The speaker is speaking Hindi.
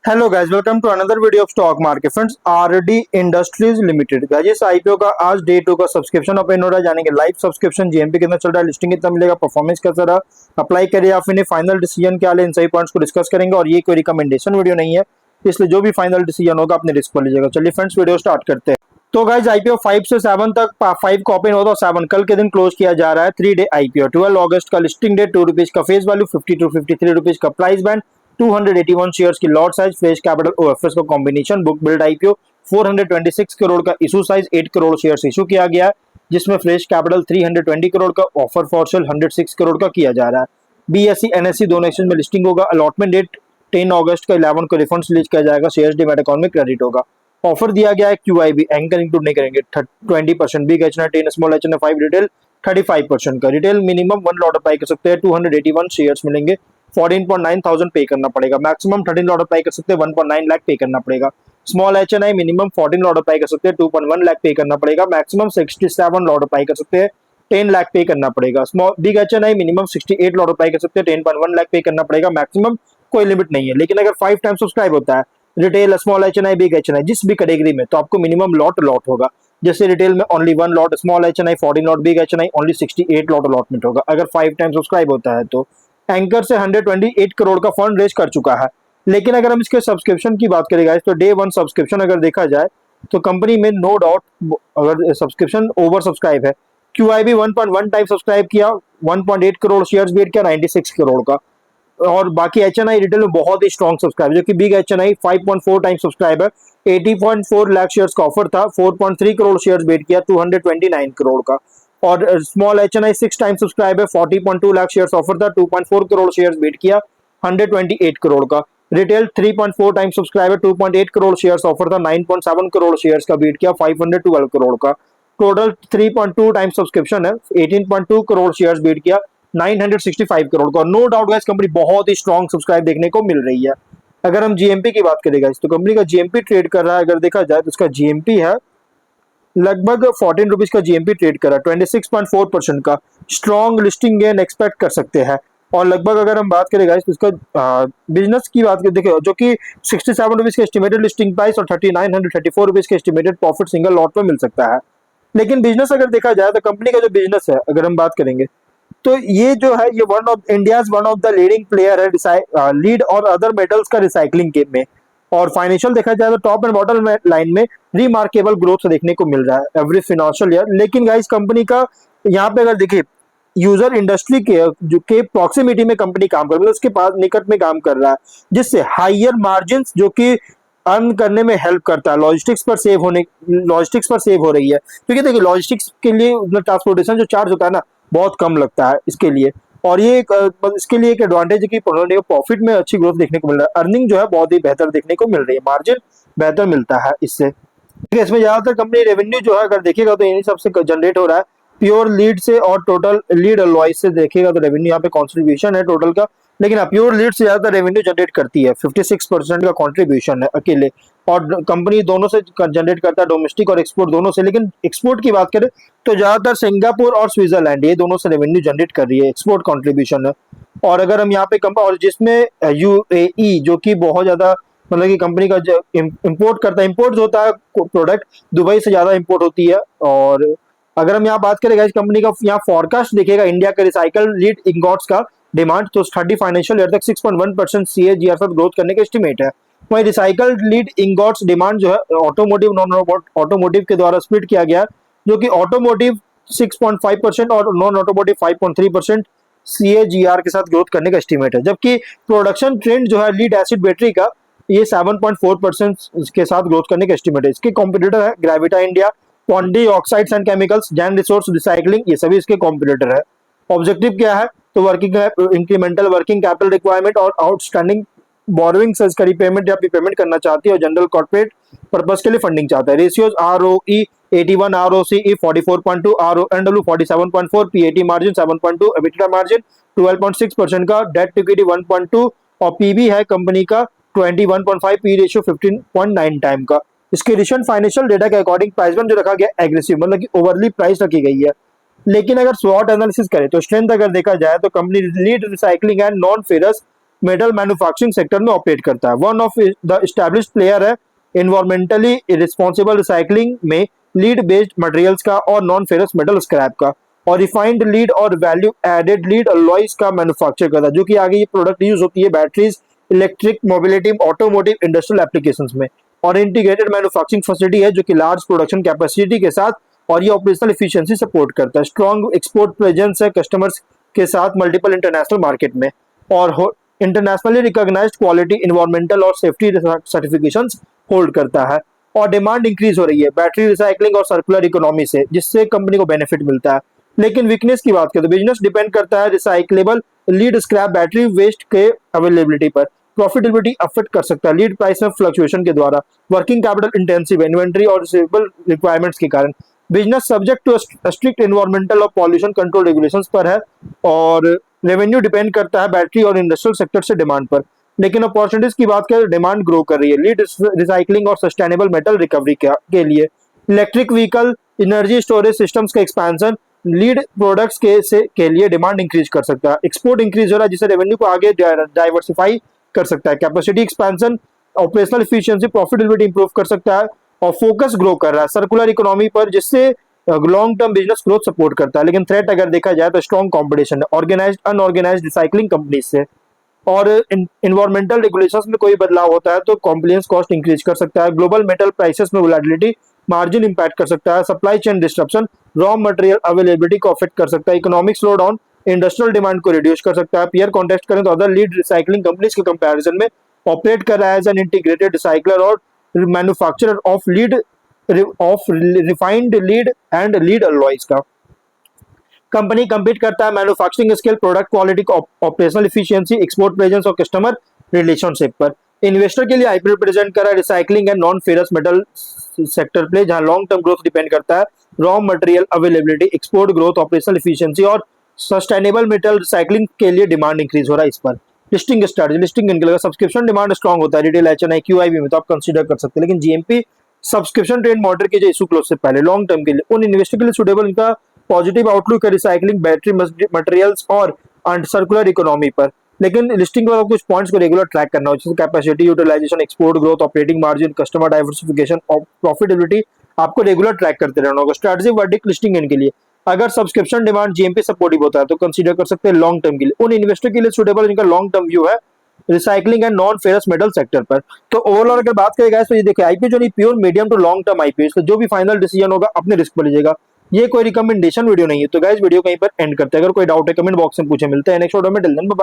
Hello guys, welcome to another video of stock market friends. RD industries limited guys, इस आईपीओ का आज डे 2 का सब्सक्रिप्शन ओपन हो रहा है। जानेंगे लाइव सब्सक्रिप्शन जीएमपी कितना चल रहा है, लिस्टिंग कितना मिलेगा, परफॉर्मेंस कैसा रहा, अप्लाई करिए या फिर फाइनल डिसीजन क्या ले, इन सभी पॉइंट्स को डिस्कस करेंगे। और ये कोई रिकमेंडेशन वीडियो नहीं है, इसलिए जो भी फाइनल डिसीजन होगा अपने रिस्क पर लीजिएगा। चलिए फ्रेंड्स, वीडियो स्टार्ट करते हैं। तो गाइस, आईपीओ 5 से 7 तक, 5 को ओपन होता है, 7 कल के दिन क्लोज किया जा रहा है। 3 डे आईपीओ, 12 अगस्त का लिस्टिंग डेट, ₹2 का फेस वैल्यू, 50 to 53 रुपीज का प्राइस बैंड, 281 शेयर्स की lot size, fresh capital OFS का combination, book build IPO, 426 crore का issue size, 8 crore shares issue किया गया है, जिसमें फ्रेश कैपिटल 320 करोड़ का, ऑफर फॉर सेल 106 करोड़ का किया जा रहा है। बीएससी एनएससी दोनों एक्सचेंज में लिस्टिंग होगा। अलॉटमेंट डेट 10 अगस्त का 11 को रिफंड रिलीज किया जाएगा। शेयर्स डीमैट अकाउंट में क्रेडिट होगा। ऑफर दिया गया है क्यूआईबी, एंकर इंक्लूड नहीं करेंगे, 20%, big H 10 small H 5 retail 35% का। रिटेल मिनिमम 1 लॉट अप्लाई कर सकते हैं, 281 शेयर्स मिलेंगे, 14.9 थाउजेंड पे करना पड़ेगा। मैक्सिमम 13 लॉट अप्लाई कर सकते हैं, 1.9 लाख पे करना पड़ेगा। Small H N I minimum 14 lot apply कर सकते हैं, 2.1 लाख पे करना पड़ेगा। मैक्सिमम 67 लॉट अप्लाई कर सकते हैं, 10 लाख पे करना पड़ेगा। Small big H N I minimum 68 lot apply कर सकते हैं, 10.1 लाख पे करना पड़ेगा। मैक्सिमम कोई लिमिट नहीं है, लेकिन अगर 5 टाइम सब्सक्राइब होता है रिटेल, स्मॉल एच एन आई, बिग एच एन आई, जिस भी कैटेगरी में, तो आपको मिनिमम लॉट होगा। जैसे रिटेल में only 1 lot, small H N I 14 lot, big H N I only 68 lot allotment होगा अगर 5 टाइम सब्सक्राइब होता है तो। एंकर से 128 करोड़ का फंड रेज कर चुका है। लेकिन अगर हम इसके सब्सक्रिप्शन की बात करें तो डे 1 सब्सक्रिप्शन अगर देखा जाए तो कंपनी में नो डाउट अगर सब्सक्रिप्शन ओवर सब्सक्राइब है। क्यूआईबी 1.1 टाइम सब्सक्राइब किया, 1.8 करोड़ शेयर्स बेट किया, 96 करोड़ का। और बाकी एच एन आई रिटेल में बहुत ही स्ट्रॉन्ग सब्सक्राइब, जो कि बिग एच एन आई 5.4 टाइम सब्सक्राइब है, 80.4 लाख शेयर्स का ऑफर था, 4.3 करोड़ शेयर्स बेट किया, 229 करोड़ का। और स्मॉल एच एन आई 6 टाइम सब्सक्राइब है, 40.2 लाख शेयर्स ऑफर था, 2.4 करोड़ शेयर्स बेट किया, 128 करोड़ का। रिटेल 3.4 टाइम सब्सक्राइब है, 2.8 करोड़ शेयर्स ऑफर था, 9.7 करोड़ शेयर्स का बेट किया, 512 करोड़ का। टोटल 3.2 टाइम सब्सक्रिप्शन है, 18.2 करोड़ शेयर्स बेट किया, 965 करोड़ का। नो डाउट गाइस, कंपनी बहुत ही स्ट्रॉन्ग सब्सक्राइब देखने को मिल रही है। अगर हम जीएमपी की बात करें गाइस, तो कंपनी का जीएमपी ट्रेड कर रहा है, अगर देखा जाए तो उसका जीएमपी है लगभग 14 रुपीज का। जीएमपी ट्रेड कर रहा है, 26.4% का। स्ट्रॉन्ग लिस्टिंग गेन एक्सपेक्ट कर सकते हैं। और लगभग अगर हम बात करें गाइस तो इसका बिजनेस की बात करें, देखो, जो कि 67 रुपीज का एस्टिमेटेड लिस्टिंग प्राइस और 3934 रुपीज के एस्टिमेटेड प्रॉफिट सिंगल लॉट में मिल सकता है। लेकिन बिजनेस अगर देखा जाए तो कंपनी का जो बिजनेस है, अगर हम बात करेंगे तो ये जो है, ये one of the leading player है लीड और अदर मेटल्स का रिसाइकलिंग के में। और फाइनेंशियल देखा जाए तो टॉप एंड बॉटम लाइन में रिमार्केबल ग्रोथ देखने को मिल रहा है एवरी फाइनेंशियल ईयर। लेकिन गाइस, कंपनी का यहाँ पे अगर देखिए, यूजर इंडस्ट्री के जो के प्रॉक्सिमिटी में कंपनी काम कर रही है, उसके पास निकट में काम कर रहा है, जिससे हाइयर मार्जिन जो कि अर्न करने में हेल्प करता है। लॉजिस्टिक्स पर सेव हो रही है, क्योंकि देखिए लॉजिस्टिक्स के लिए ट्रांसपोर्टेशन जो चार्ज होता है ना, बहुत कम लगता है इसके लिए। और ये इसके लिए एक एडवांटेज है कि प्रॉफिट में अच्छी ग्रोथ देखने को मिल रहा है। अर्निंग जो है बहुत ही बेहतर देखने को मिल रही है, मार्जिन बेहतर मिलता है इससे। ठीक है, इसमें ज्यादातर कंपनी रेवेन्यू जो है अगर देखिएगा तो इन्हीं सबसे जनरेट हो रहा है, प्योर लीड से और टोटल लीड अलॉय से देखिएगा तो रेवेन्यू यहाँ पे कॉन्ट्रीब्यूशन है टोटल का। लेकिन प्योर लीड से ज्यादातर रेवेन्यू जनरेट करती है, 56% का कॉन्ट्रीब्यूशन है अकेले। और कंपनी दोनों से जनरेट करता है, डोमेस्टिक और एक्सपोर्ट दोनों से। लेकिन एक्सपोर्ट की बात करें तो ज्यादातर सिंगापुर और स्विट्जरलैंड, ये दोनों से रेवेन्यू जनरेट कर रही है, एक्सपोर्ट कॉन्ट्रीब्यूशन है। और अगर हम यहाँ पे और जिसमें यूएई जो कि बहुत ज्यादा, मतलब कि कंपनी का जो इम्पोर्ट करता है, इम्पोर्ट होता है प्रोडक्ट, दुबई से ज्यादा इम्पोर्ट होती है। और अगर हम यहाँ बात करें इस कंपनी का, यहाँ फॉरकास्ट देखिएगा इंडिया का रिसाइकल लीड इंगॉट्स का डिमांड, तो 30 फाइनेंशियल ईयर तक 6.1% CAGR पर ग्रोथ करने का एस्टिमेट है। वहीं रिसाइकल लीड इंगॉट्स डिमांड जो है ऑटोमोटिव, नॉन ऑटोमोटिव के द्वारा स्प्लिट किया गया, जो कि ऑटोमोटिव 6.5% और नॉन ऑटोमोटिव 5.3% CAGR के साथ ग्रोथ करने का एस्टिमेट है। जबकि प्रोडक्शन ट्रेंड जो है लीड एसिड बैटरी का, ये 7.4% के साथ ग्रोथ करने का एस्टिमेट है। इसके कॉम्पिटिटर है Gravita India, Quanti Oxides and Chemicals, Jain Resource Recycling, ये सभी इसके कॉम्पिटिटर है। ऑब्जेक्टिव क्या है, तो working incremental working capital requirement और आउटस्टैंडिंग बोरोइंग का रिपेमेंट या प्रीपेमेंट करना चाहती है, और जनरल कॉर्पोरेट पर्पस के लिए फंडिंग चाहता है। Ratios ROE 81, ROCE 44.2, RONW 47.4, PAT margin 7.2, EBITDA margin 12.6% का, डेट टू इक्विटी 1.2 और पीबी है कंपनी का 21.5, पी रेशियो 15.9 टाइम का। इसके रिसेंट फाइनेंशियल डेटा के अकॉर्डिंग प्राइस जो रखा गया एग्रेसिव, मतलब कि ओवरली प्राइस रखी गई है। लेकिन अगर स्वॉट एनालिसिस करें तो स्ट्रेंथ अगर देखा जाए तो company lead recycling and non ferrous metal manufacturing sector में ऑपरेट करता है। One of the established player है इन्वायरमेंटली रिस्पॉन्सिबल रिसाइकलिंग में लीड बेस्ड मटेरियल्स का और नॉन फेरस मेटल स्क्रैप का, और रिफाइंड लीड और वैल्यू एडेड लीड अलॉयज का मैन्युफैक्चर करता है, जो कि आगे ये प्रोडक्ट यूज होती है batteries, electric mobility, automotive, industrial applications में। और इंटीग्रेटेड मैन्युफैक्चरिंग फैसिलिटी है जो कि लार्ज प्रोडक्शन कैपेसिटी के साथ, और ये ऑपरेशनल एफिशिएंसी सपोर्ट करता है। स्ट्रॉन्ग एक्सपोर्ट प्रेजेंस है कस्टमर्स के साथ मल्टीपल इंटरनेशनल मार्केट में, और इंटरनेशनली रिकॉग्नाइज्ड क्वालिटी, इन्वायरमेंटल और सेफ्टी सर्टिफिकेशंस होल्ड करता है। और डिमांड इंक्रीज हो रही है बैटरी रिसाइकलिंग और सर्कुलर इकोनॉमी से, जिससे कंपनी को बेनिफिट मिलता है। लेकिन वीकनेस की बात करें तो बिजनेस डिपेंड करता है recyclable lead scrap battery waste के अवेलेबिलिटी पर। प्रॉफिटेबिलिटी अफेक्ट कर सकता है लीड प्राइस में फ्लक्चुएशन के द्वारा, वर्किंग कैपिटल इंटेंसिव इन्वेंट्री और रिसीवेबल रिक्वायरमेंट्स के कारण। Business subject to strict environmental और पॉल्यूशन कंट्रोल रेगुलेशंस पर है, और रेवेन्यू डिपेंड करता है बैटरी और इंडस्ट्रियल सेक्टर से डिमांड पर। लेकिन अपॉर्चुनिटीज की बात करें, डिमांड ग्रो कर रही है लीड रिसाइकलिंग और सस्टेनेबल मेटल रिकवरी के लिए। Electric vehicle, energy storage systems का एक्सपेंशन लीड प्रोडक्ट्स के लिए डिमांड इंक्रीज कर सकता है। एक्सपोर्ट इंक्रीज हो रहा है जिससे रेवेन्यू को आगे डाइवर्सिफाई कर सकता है। Capacity expansion, operational efficiency, profitability improve कर सकता है। और फोकस ग्रो कर रहा है सर्कुलर इकोनॉमी पर, जिससे long term business growth support करता है। लेकिन थ्रेट अगर देखा जाए तो स्ट्रॉन्ग कॉम्पिटिशन है ऑर्गेनाइज्ड अनऑर्गेनाइज्ड रिसाइकलिंग कंपनीज से, और इन्वायरमेंटल रेगुलेशंस में कोई बदलाव होता है तो कॉम्प्लायंस कॉस्ट इंक्रीज कर सकता है। ग्लोबल मेटल प्राइसेस में वोलेटिलिटी मार्जिन इंपैक्ट कर सकता है। Supply chain disruption raw material availability को अफेक्ट कर सकता है। Economic slow down industrial demand को रिड्यूस कर सकता है। पीयर कॉन्टेक्ट करें तो अदर लीड रिसाइकलिंग कंपनीज के कंपैरिजन में ऑपरेट कर रहा है एज एन इंटीग्रेटेड रिसाइकलर और manufacturer of refined lead and lead alloys का। कंपनी कम्पीट करता है manufacturing skill, product quality, operational efficiency, export presence और कस्टमर रिलेशनशिप पर। इन्वेस्टर के लिए आईपीओ रिप्रेजेंट कर रहा है recycling and non ferrous metal sector play, जहां लॉन्ग टर्म ग्रोथ डिपेंड करता है raw material availability, export growth, operational efficiency और सस्टेनेबल मेटल रिसाइकलिंग के लिए डिमांड इंक्रीज हो रहा है इस पर। लिस्टिंग स्ट्रेटजी, लिस्टिंग इनके लगा सब्सक्रिप्शन डिमांड स्ट्रॉन्ग होता है रिटेल एचएनआई क्यूआईबी में, तो आप कंसीडर कर सकते हैं। लेकिन जीएमपी सब्सक्रिप्शन ट्रेड मॉडल के जो इशू क्लोज से पहले लॉन्ग टर्म के लिए उन इन्वेस्टर के लिए सुटेबल इनका पॉजिटिव आउटलुक है रिसाइकलिंग, बैटरी मटेरियल्स और सर्कुलर इकोनॉमी पर। लेकिन लिस्टिंग के बाद कुछ पॉइंट्स को रेगुलर ट्रैक करना हो, जैसे capacity utilisation, export growth, operating margin, customer diversification और प्रॉफिटेबिलिटी आपको रेगुलर ट्रैक करते रहना होगा। स्ट्रेटजी वर्डिक्ट लिस्टिंग इनके लिए अगर सब्सक्रिप्शन डिमांड जीएमपी सपोर्टिव होता है तो कंसीडर कर सकते हैं लॉन्ग टर्म के लिए। उन इन्वेस्टर के लिए सुटेबल इनका लॉन्ग टर्म व्यू है recycling and non ferrous metal sector पर। तो ओवरऑल अगर बात करें गाइस तो ये देखिए आईपीओ जो नहीं pure medium to long term IPO, तो जो भी फाइनल डिसीजन होगा अपने रिस्क पर लीजिएगा। ये कोई रिकमेंडेशन वीडियो नहीं है। तो गाइस वीडियो कहीं पर एंड करते हैं। अगर कोई डाउट है कमेंट बॉक्स में पूछे। मिलते हैं नेक्स्ट वीडियो में। Till then bye.